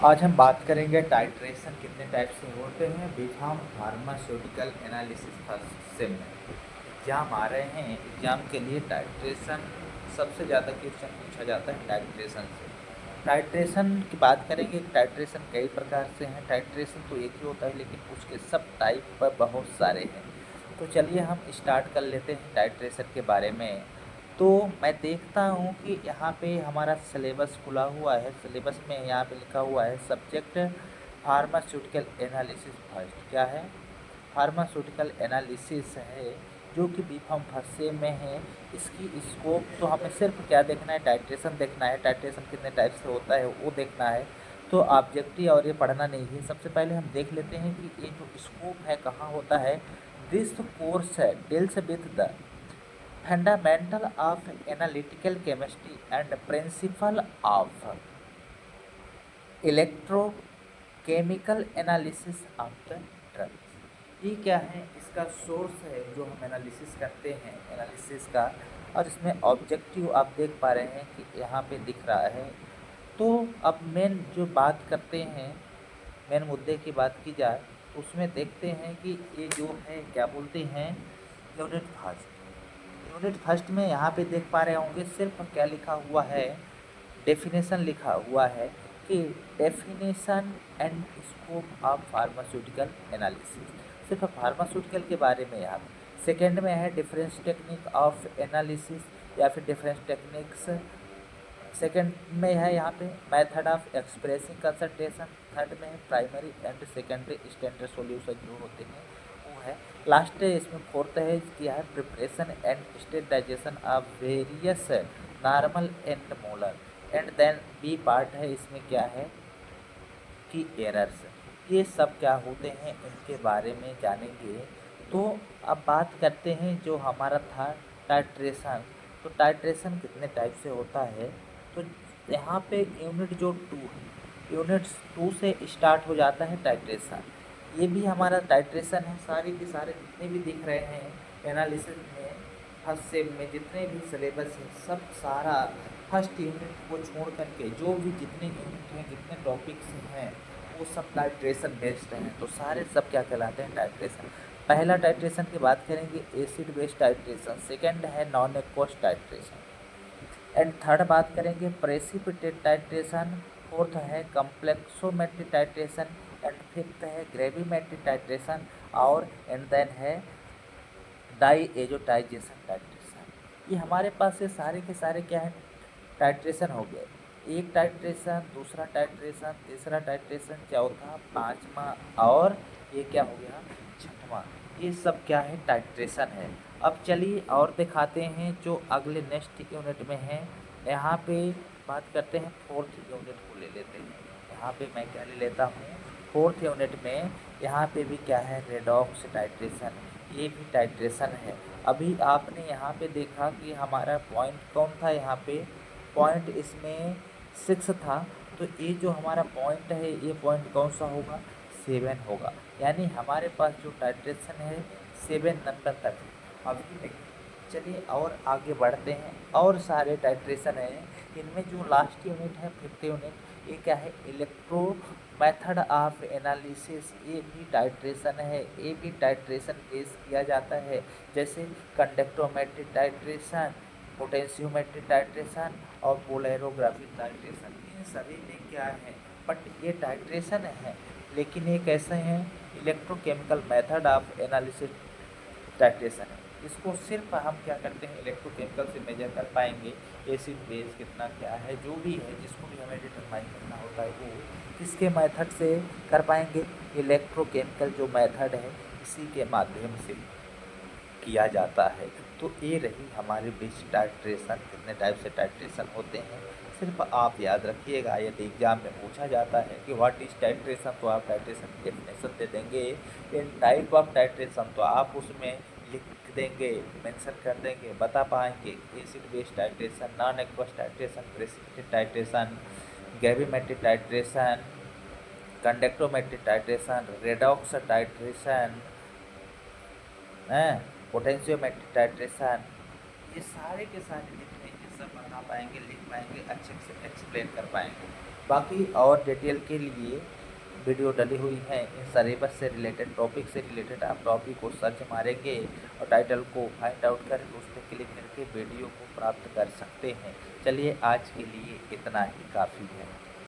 आज हम बात करेंगे टाइट्रेशन कितने टाइप से होते हैं बीफार्म फार्मास्यूटिकल एनालिसिस फर्स्ट सेम में। एग्जाम आ रहे हैं, एग्जाम के लिए टाइट्रेशन सबसे ज़्यादा क्वेश्चन पूछा जाता है टाइट्रेशन से। टाइट्रेशन की बात करेंगे, टाइट्रेशन कई प्रकार से हैं। टाइट्रेशन तो एक ही होता है लेकिन उसके सब टाइप पर बहुत सारे हैं। तो चलिए हम स्टार्ट कर लेते हैं टाइट्रेशन के बारे में। तो मैं देखता हूँ कि यहाँ पे हमारा सिलेबस खुला हुआ है। सिलेबस में यहाँ पे लिखा हुआ है सब्जेक्ट फार्मास्यूटिकल एनालिसिस फर्स्ट। क्या है? फार्मास्यूटिकल एनालिसिस है, जो कि बी फार्म फर्स्ट सेम में है। इसकी स्कोप तो हमें सिर्फ क्या देखना है, टाइट्रेशन देखना है। टाइट्रेशन कितने टाइप से होता है वो देखना है। तो ऑब्जेक्टिव और ये पढ़ना नहीं है। सबसे पहले हम देख लेते हैं कि ये जो स्कोप है कहाँ होता है। दिस कोर्स है deals with the fundamental of analytical chemistry and principle of electrochemical analysis of the drugs. ये क्या है? इसका सोर्स है जो हम एनालिसिस करते हैं, एनालिसिस का। और इसमें ऑब्जेक्टिव आप देख पा रहे हैं कि यहाँ पे दिख रहा है। तो अब मेन जो बात करते हैं, मेन मुद्दे की बात की जाए, उसमें देखते हैं कि ये जो है क्या बोलते हैं, यूनिट फर्स्ट। यूनिट फर्स्ट में यहाँ पे देख पा रहे होंगे सिर्फ क्या लिखा हुआ है, डेफिनेशन लिखा हुआ है कि definition and scope of pharmaceutical analysis. सिर्फ फार्मास्यूटिकल के बारे में यहाँ सेकेंड में है डिफरेंस टेक्निक ऑफ एनालिसिस या फिर डिफरेंस टेक्निक्स। सेकेंड में है यहाँ पे method of expressing concentration. Third में है primary and secondary standard solution जो होते हैं वो है। लास्ट इसमें फोर्थ है क्या है, preparation and standardization of various normal and molar. And then B part है, इसमें क्या है कि एरर्स। ये सब क्या होते हैं इनके बारे में जानेंगे। तो अब बात करते हैं जो हमारा था टाइट्रेशन। तो टाइट्रेशन कितने टाइप से होता है। तो यहाँ पे यूनिट जो 2 है, यूनिट 2 से स्टार्ट हो जाता है टाइट्रेशन। ये भी हमारा टाइट्रेशन है। सारे के सारे जितने भी दिख रहे हैं एनालिसिस में फर्स्ट सेम में जितने भी सिलेबस है, सब सारा फर्स्ट यूनिट को छोड़ करके जो भी जितने यूनिट हैं, जितने टॉपिक्स हैं, वो सब टाइट्रेशन बेस्ड हैं। तो सारे सब क्या कहलाते हैं, टाइट्रेशन। पहला टाइट्रेशन की बात करेंगे एसिड बेस्ड टाइट्रेशन। सेकंड है non aqueous titration. And third बात करेंगे प्रेसिपिटेट टाइट्रेशन। फोर्थ है कम्प्लेक्सोमेट्रिक टाइट्रेशन। एंड फिफ्थ है ग्रेविमेट्रिक टाइट्रेशन। और एंड देन है डाई एजोटाइजेशन टाइट्रेशन। ये हमारे पास से सारे के सारे क्या है, टाइट्रेशन हो गए। एक टाइट्रेशन, दूसरा टाइट्रेशन, तीसरा टाइट्रेशन, चौथा, पाँचवा और ये क्या हो गया, छठवां। ये सब क्या है, टाइट्रेशन है। अब चलिए और दिखाते हैं जो अगले नेक्स्ट यूनिट में है। यहाँ पे बात करते हैं फोर्थ यूनिट को ले लेते हैं। यहाँ पे मैं क्या ले लेता हूँ, फोर्थ यूनिट में यहाँ पे भी क्या है, रेडॉक्स टाइट्रेशन। ये भी टाइट्रेशन है। अभी आपने यहाँ पे देखा कि हमारा पॉइंट कौन था, यहाँ पे पॉइंट इसमें 6 था। तो ये जो हमारा पॉइंट है, ये पॉइंट कौन सा होगा, 7 होगा। यानी हमारे पास जो टाइट्रेशन है 7 नंबर तक है। अभी देखिए, चलिए और आगे बढ़ते हैं। और सारे टाइट्रेशन हैं, इनमें जो लास्ट यूनिट है फिफ्थ यूनिट, ये क्या है, इलेक्ट्रो मेथड ऑफ एनालिसिस। ये भी टाइट्रेशन है, ये भी टाइट्रेशन पेश किया जाता है। जैसे कंडक्टोमेट्रिक टाइट्रेशन, पोटेंशियोमेट्रिक टाइट्रेशन और पोलैरोग्राफिक टाइट्रेशन। इन सभी में क्या है, बट ये टाइट्रेशन है लेकिन ये कैसे हैं, electrochemical method of analysis titration है। इसको सिर्फ हम क्या करते हैं, इलेक्ट्रोकेमिकल से मेजर कर पाएंगे। एसिड बेस कितना क्या है, जो भी है, जिसको भी हमें डिटरमाइन करना होता है वो किसके मेथड से कर पाएंगे, इलेक्ट्रोकेमिकल जो मेथड है इसी के माध्यम से किया जाता है। तो ये रही हमारी बेस्ट टाइट्रेशन। कितने टाइप से टाइट्रेशन होते हैं सिर्फ आप याद रखिएगा। यदि एग्जाम में पूछा जाता है कि व्हाट इज टाइट्रेशन, तो आप टाइट्रेशन की डेफिनेशन दे देंगे। इन टाइप ऑफ टाइट्रेशन तो आप उसमें लिख देंगे, मेंशन कर देंगे, बता पाएंगे। Acid based titration, non aqueous titration, precipitate titration, gravimetric titration, conductometric titration, redox titration है, पोटेंशियोमेट्रिक टाइट्रेशन। ये सारे के सारे जितने ये सब बता पाएंगे, लिख पाएंगे, अच्छे से एक्सप्लेन कर पाएंगे। बाकी और डिटेल के लिए वीडियो डली हुई है इन सिलेबस से रिलेटेड, टॉपिक से रिलेटेड। आप टॉपिक को सर्च मारेंगे और टाइटल को फाइंड आउट करके उस पर क्लिक करके वीडियो को प्राप्त कर सकते हैं। चलिए आज के लिए इतना ही काफ़ी है।